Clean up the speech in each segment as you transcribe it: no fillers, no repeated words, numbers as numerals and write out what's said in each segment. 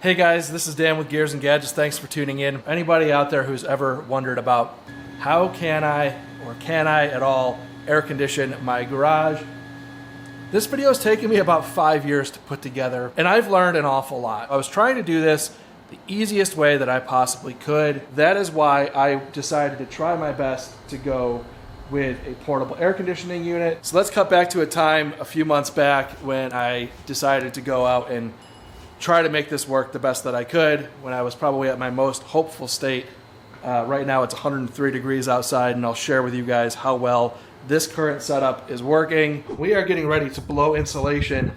Hey guys, this is Dan with Gears and Gadgets. Thanks for tuning in. Anybody out there who's ever wondered about how can I at all air condition my garage? This video has taken me about 5 years to put together, and I've learned an awful lot. I was trying to do this the easiest way that I possibly could. That is why I decided to try my best to go with a portable air conditioning unit. So let's cut back to a time a few months back when I decided to go out and try to make this work the best that I could, when I was probably at my most hopeful state. Right now it's 103 degrees outside, and I'll share with you guys how well this current setup is working. We are getting ready to blow insulation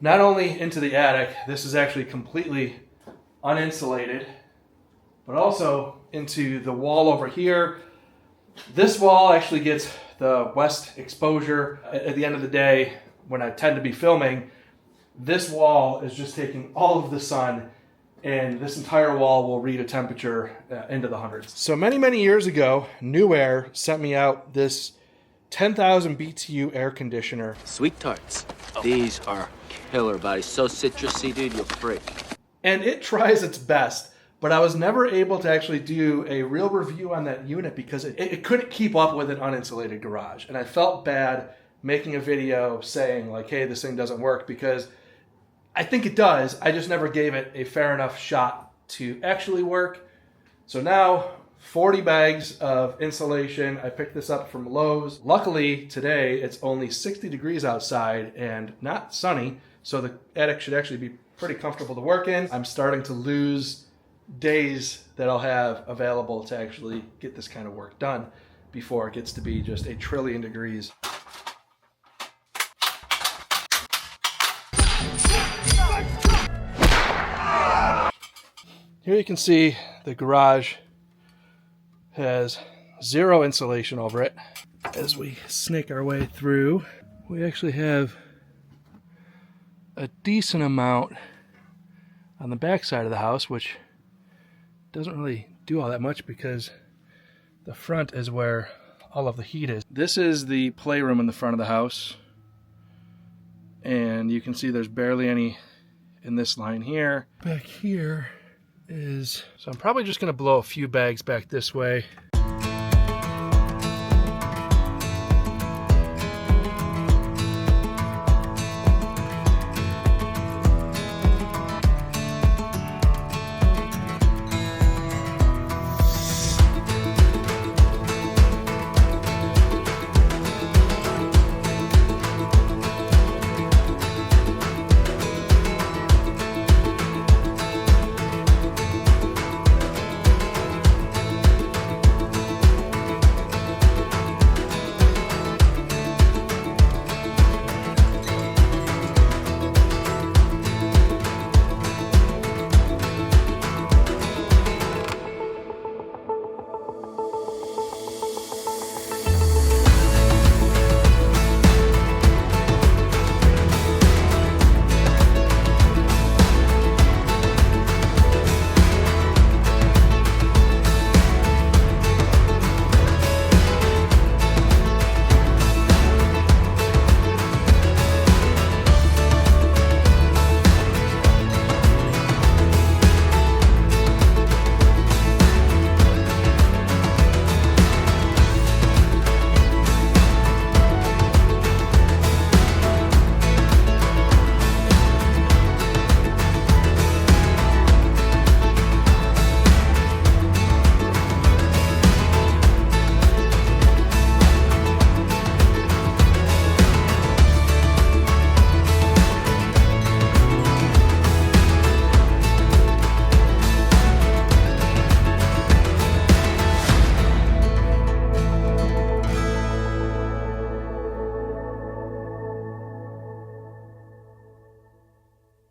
not only into the attic, this is actually completely uninsulated, but also into the wall over here. This wall actually gets the west exposure at the end of the day when I tend to be filming. This wall is just taking all of the sun, and this entire wall will read a temperature into the hundreds. So many years ago, Newair sent me out this 10,000 BTU air conditioner. Sweet tarts. Oh. These are killer, buddy. So citrusy, dude, you'll freak. And it tries its best, but I was never able to actually do a real review on that unit because it couldn't keep up with an uninsulated garage. And I felt bad making a video saying like, hey, this thing doesn't work, because I think it does. I just never gave it a fair enough shot to actually work. So now, 40 bags of insulation. I picked this up from Lowe's. Luckily, today it's only 60 degrees outside and not sunny, so the attic should actually be pretty comfortable to work in. I'm starting to lose days that I'll have available to actually get this kind of work done before it gets to be just a trillion degrees. Here you can see the garage has zero insulation over it. As we snake our way through, we actually have a decent amount on the back side of the house, which doesn't really do all that much because the front is where all of the heat is. This is the playroom in the front of the house, and you can see there's barely any in this line here. Back here is, so I'm probably just going to blow a few bags back this way.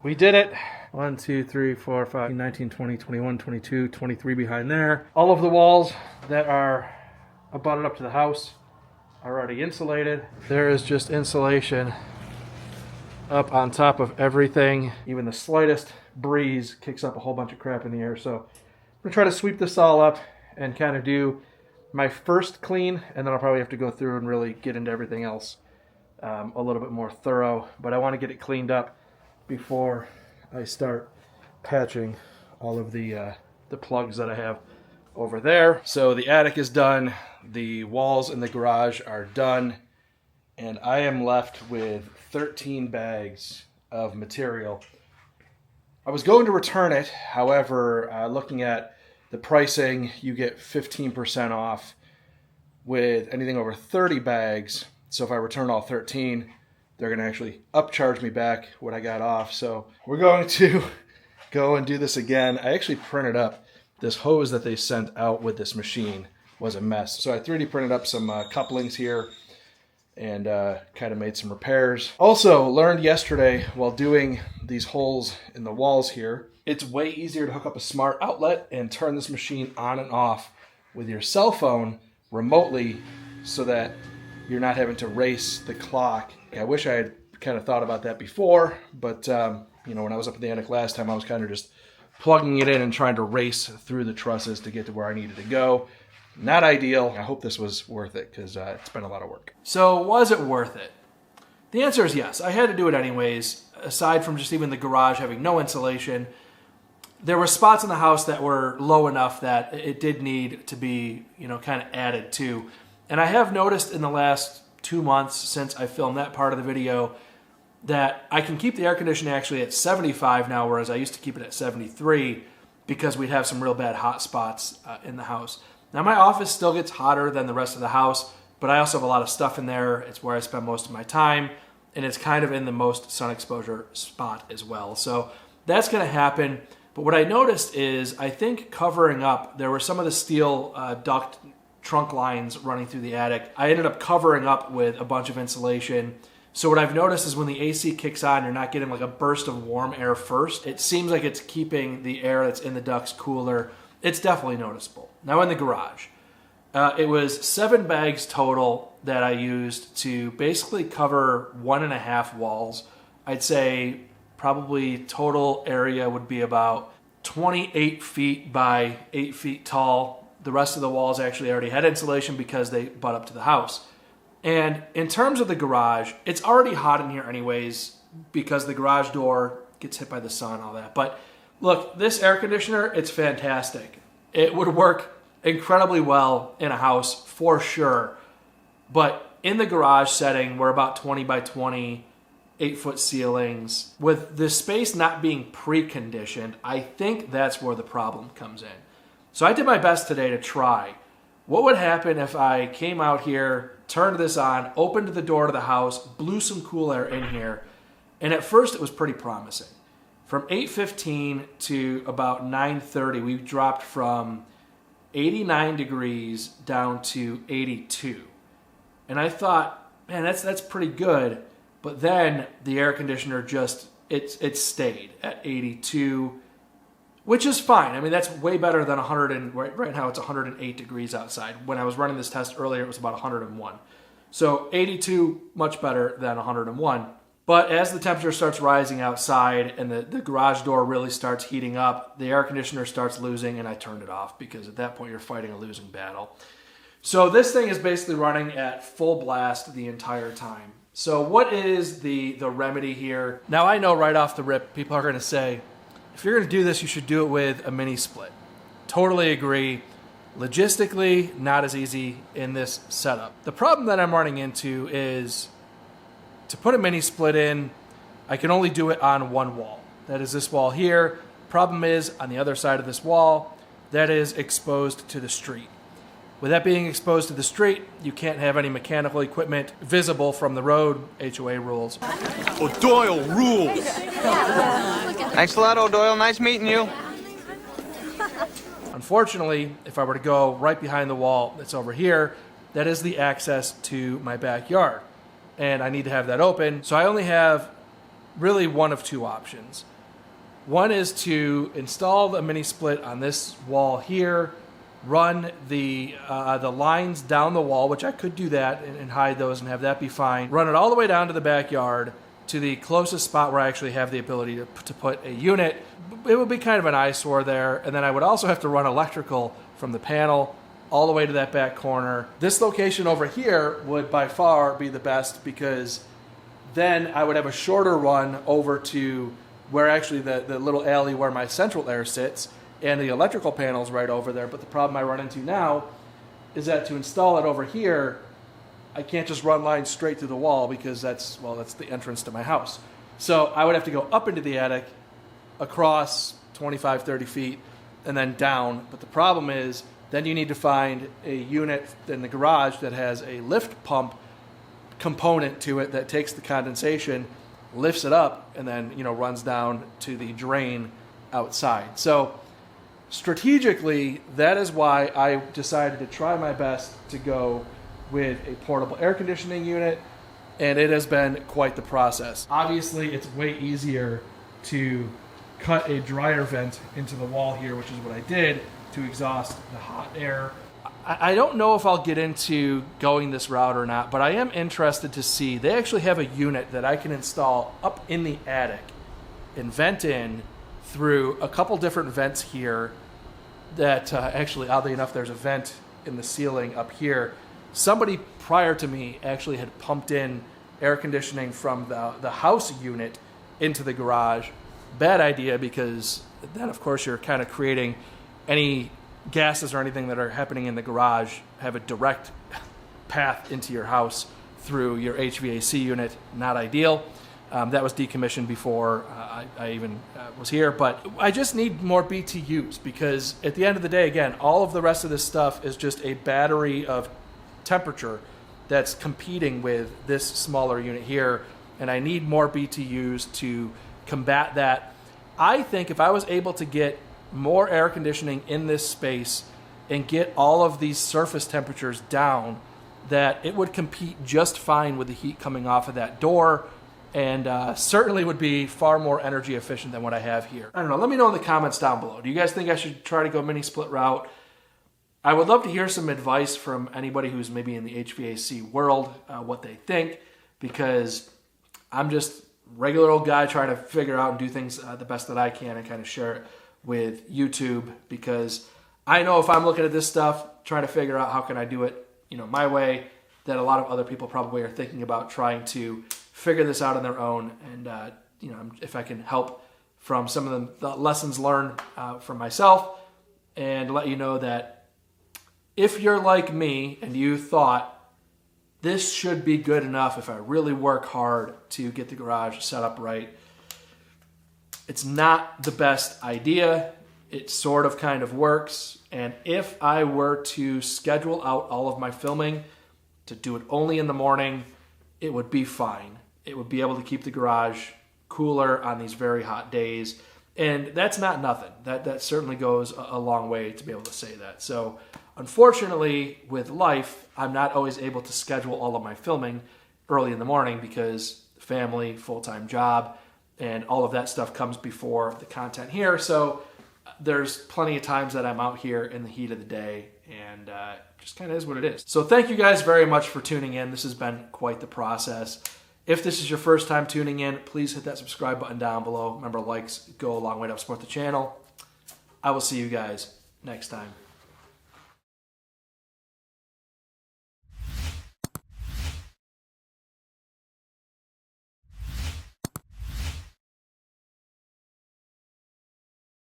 We did it. 1, 2, 3, 4, 5, 19, 20, 21, 22, 23 behind there. All of the walls that are abutted up to the house are already insulated. There is just insulation up on top of everything. Even the slightest breeze kicks up a whole bunch of crap in the air. So I'm gonna try to sweep this all up and kind of do my first clean, and then I'll probably have to go through and really get into everything else a little bit more thorough. But I want to get it cleaned up before I start patching all of the plugs that I have over there. So the attic is done, the walls in the garage are done, and I am left with 13 bags of material. I was going to return it, however, looking at the pricing, you get 15% off with anything over 30 bags. So if I return all 13, they're going to actually upcharge me back what I got off. So we're going to go and do this again. I actually printed up this hose that they sent out with this machine. Was a mess. So I 3D printed up some couplings here and kind of made some repairs. Also learned yesterday while doing these holes in the walls here, it's way easier to hook up a smart outlet and turn this machine on and off with your cell phone remotely so that you're not having to race the clock. I wish I had kind of thought about that before, but you know, when I was up in the attic last time, I was kind of just plugging it in and trying to race through the trusses to get to where I needed to go. Not ideal. I hope this was worth it because it's been a lot of work. So was it worth it? The answer is yes. I had to do it anyways. Aside from just even the garage having no insulation, there were spots in the house that were low enough that it did need to be, you know, kind of added to. And I have noticed in the last 2 months since I filmed that part of the video that I can keep the air conditioning actually at 75 now, whereas I used to keep it at 73 because we'd have some real bad hot spots in the house. Now my office still gets hotter than the rest of the house, but I also have a lot of stuff in there. It's where I spend most of my time, and it's kind of in the most sun exposure spot as well. So that's going to happen. But what I noticed is I think covering up, there were some of the steel duct trunk lines running through the attic. I ended up covering up with a bunch of insulation. So what I've noticed is when the AC kicks on, you're not getting like a burst of warm air first. It seems like it's keeping the air that's in the ducts cooler. It's definitely noticeable. Now in the garage, it was 7 bags total that I used to basically cover 1.5 walls. I'd say probably total area would be about 28 feet by 8 feet tall. The rest of the walls actually already had insulation because they butt up to the house. And in terms of the garage, it's already hot in here anyways because the garage door gets hit by the sun, all that. But look, this air conditioner, it's fantastic. It would work incredibly well in a house for sure. But in the garage setting, we're about 20 by 20, 8-foot ceilings. With the space not being preconditioned, I think that's where the problem comes in. So I did my best today to try. What would happen if I came out here, turned this on, opened the door to the house, blew some cool air in here, and at first it was pretty promising. From 8:15 to about 9:30, we dropped from 89 degrees down to 82. And I thought, man, that's pretty good. But then the air conditioner just, it stayed at 82, which is fine. I mean, that's way better than 100, and right now it's 108 degrees outside. When I was running this test earlier, it was about 101. So 82, much better than 101. But as the temperature starts rising outside and the garage door really starts heating up, the air conditioner starts losing, and I turned it off because at that point you're fighting a losing battle. So this thing is basically running at full blast the entire time. So what is the remedy here? Now I know right off the rip, people are going to say, if you're going to do this, you should do it with a mini split. Totally agree. Logistically, not as easy in this setup. The problem that I'm running into is to put a mini split in, I can only do it on one wall. That is this wall here. Problem is, on the other side of this wall, that is exposed to the street. With that being exposed to the street, you can't have any mechanical equipment visible from the road. HOA rules. O'Doyle rules! Thanks a lot, O'Doyle. Nice meeting you. Unfortunately, if I were to go right behind the wall that's over here, that is the access to my backyard. And I need to have that open. So I only have really one of two options. One is to install the mini split on this wall here, run the lines down the wall, which I could do that and hide those and have that be fine. Run it all the way down to the backyard to the closest spot where I actually have the ability to put a unit. It would be kind of an eyesore there. And then I would also have to run electrical from the panel all the way to that back corner. This location over here would by far be the best because then I would have a shorter run over to where actually the little alley where my central air sits, and the electrical panel's right over there. But the problem I run into now is that to install it over here, I can't just run lines straight through the wall because that's the entrance to my house. So I would have to go up into the attic, across 25, 30 feet, and then down. But the problem is then you need to find a unit in the garage that has a lift pump component to it that takes the condensation, lifts it up, and then runs down to the drain outside. So strategically, that is why I decided to try my best to go with a portable air conditioning unit, and it has been quite the process. Obviously, it's way easier to cut a dryer vent into the wall here, which is what I did to exhaust the hot air. I don't know if I'll get into going this route or not, but I am interested to see. They actually have a unit that I can install up in the attic and vent in through a couple different vents here that actually, oddly enough, there's a vent in the ceiling up here. Somebody prior to me actually had pumped in air conditioning from the house unit into the garage. Bad idea, because then, of course, you're kind of creating any gases or anything that are happening in the garage have a direct path into your house through your HVAC unit. Not ideal. That was decommissioned before I even was here, but I just need more BTUs, because at the end of the day, again, all of the rest of this stuff is just a battery of temperature that's competing with this smaller unit here, and I need more BTUs to combat that. I think if I was able to get more air conditioning in this space and get all of these surface temperatures down, that it would compete just fine with the heat coming off of that door, and certainly would be far more energy efficient than what I have here. I don't know. Let me know in the comments down below. Do you guys think I should try to go mini split route? I would love to hear some advice from anybody who's maybe in the HVAC world, what they think, because I'm just a regular old guy trying to figure out and do things the best that I can and kind of share it with YouTube, because I know if I'm looking at this stuff, trying to figure out how can I do it, my way, that a lot of other people probably are thinking about trying to figure this out on their own. And, if I can help from some of the lessons learned from myself, and let you know that if you're like me and you thought this should be good enough if I really work hard to get the garage set up right, it's not the best idea. It sort of kind of works. And if I were to schedule out all of my filming to do it only in the morning, it would be fine. It would be able to keep the garage cooler on these very hot days. And that's not nothing. That certainly goes a long way to be able to say that. So unfortunately, with life, I'm not always able to schedule all of my filming early in the morning, because family, full-time job, and all of that stuff comes before the content here. So there's plenty of times that I'm out here in the heat of the day, and just kind of is what it is. So thank you guys very much for tuning in. This has been quite the process. If this is your first time tuning in, please hit that subscribe button down below. Remember, likes go a long way to help support the channel. I will see you guys next time.